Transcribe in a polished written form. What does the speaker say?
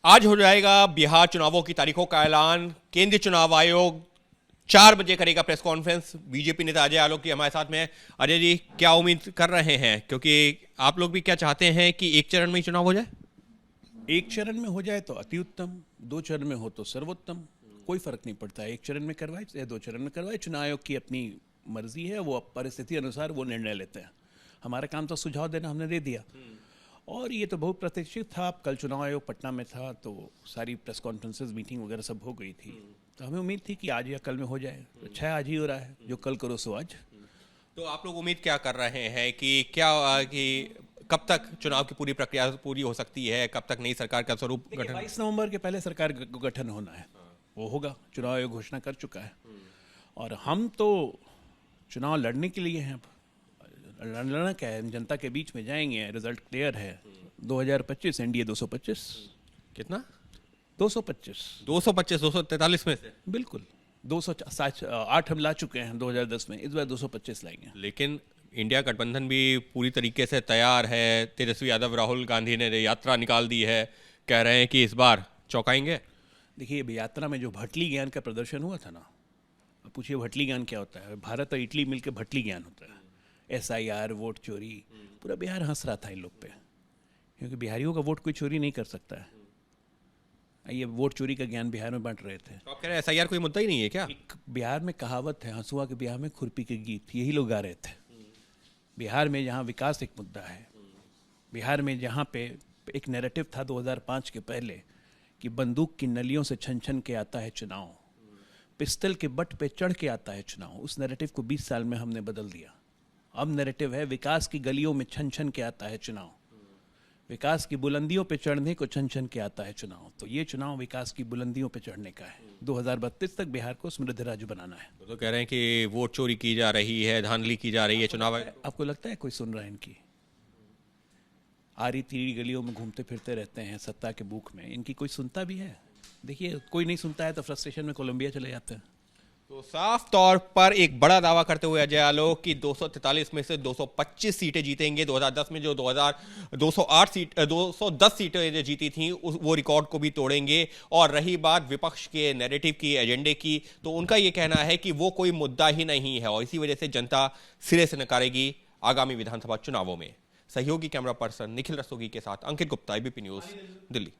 आज हो जाएगा बिहार चुनावों की तारीखों का ऐलान। केंद्रीय चुनाव आयोग 4 बजे करेगा प्रेस कॉन्फ्रेंस। बीजेपी नेता अजय आलोक की हमारे साथ में है। अजय जी, क्या उम्मीद कर रहे हैं, क्योंकि आप लोग भी क्या चाहते हैं कि एक चरण में ही चुनाव हो जाए? एक चरण में हो जाए तो अति उत्तम, 2 चरण में हो तो सर्वोत्तम। कोई फर्क नहीं पड़ता, एक चरण में करवाए या 2 चरण में करवाए। चुनाव आयोग की अपनी मर्जी है, वो परिस्थिति अनुसार वो निर्णय लेते हैं। हमारा काम तो सुझाव देना, हमने दे दिया। और ये तो बहुत प्रतीक्षित था। कल चुनाव आयोग पटना में था तो सारी प्रेस कॉन्फ्रेंसेस, मीटिंग वगैरह सब हो गई थी, तो हमें उम्मीद थी कि आज या कल में हो जाए। अच्छा है, आज ही हो रहा है। जो कल करो सो आज। तो आप लोग उम्मीद क्या कर रहे हैं कि कब तक चुनाव की पूरी प्रक्रिया पूरी हो सकती है? कब तक नई सरकार का स्वरूप गठन? 22 नवंबर के पहले सरकार गठन होना है, वो होगा। चुनाव आयोग घोषणा कर चुका है और हम तो चुनाव लड़ने के लिए हैं। लड़ना क्या है, जनता के बीच में जाएंगे। रिजल्ट क्लियर है। 2025 एनडीए 225। कितना? 225 243 में से? बिल्कुल। 208 हम ला चुके हैं 2010 में, इस बार 225 लाएंगे। लेकिन इंडिया गठबंधन भी पूरी तरीके से तैयार है। तेजस्वी यादव, राहुल गांधी ने यात्रा निकाल दी है, कह रहे हैं कि इस बार चौंकाएंगे। देखिए, यात्रा में जो भटली ज्ञान का प्रदर्शन हुआ था ना, अब पूछिए भटली ज्ञान क्या होता है। भारत और इटली मिलकर भटली ज्ञान होता है। SIR, वोट चोरी, पूरा बिहार हंस रहा था इन लोग पे, क्योंकि बिहारियों का वोट कोई चोरी नहीं कर सकता है। ये वोट चोरी का ज्ञान बिहार में बांट रहे थे। तो आप कह रहे हैं SIR कोई मुद्दा ही नहीं है क्या? एक बिहार में कहावत है, हंसुआ के बिहार में खुरपी के गीत, यही लोग गा रहे थे। बिहार में जहाँ विकास एक मुद्दा है, बिहार में जहाँ पे एक नैरेटिव था 2005 के पहले कि बंदूक की नलियों से छन छन के आता है चुनाव, पिस्टल के बट पे चढ़ के आता है चुनाव, उस नैरेटिव को 20 साल में हमने बदल दिया। अब नैरेटिव है विकास की गलियों में छन छन के आता है चुनाव, विकास की बुलंदियों पे चढ़ने को छन छन के आता है चुनाव। तो ये चुनाव विकास की बुलंदियों पे चढ़ने का है। 2032 तक बिहार को समृद्ध राज्य बनाना है। तो कह रहे हैं कि वोट चोरी की जा रही है, धांधली की जा रही है चुनाव। आपको लगता है कोई सुन रहा है इनकी? आरी तीरी गलियों में घूमते फिरते रहते हैं सत्ता के भूख में, इनकी कोई सुनता भी है? देखिए, कोई नहीं सुनता है तो फ्रस्ट्रेशन में कोलंबिया चले जाते हैं। तो साफ तौर पर एक बड़ा दावा करते हुए अजय आलोक की 243 में से 225 सीटें जीतेंगे। 2010 में जो 210 सीटें जीती थी वो रिकॉर्ड को भी तोड़ेंगे। और रही बात विपक्ष के नैरेटिव की, एजेंडे की, तो उनका ये कहना है कि वो कोई मुद्दा ही नहीं है और इसी वजह से जनता सिरे से नकारेगी आगामी विधानसभा चुनावों में। सहयोगी कैमरा पर्सन निखिल रस्तोगी के साथ अंकित गुप्ता, ABP न्यूज, दिल्ली।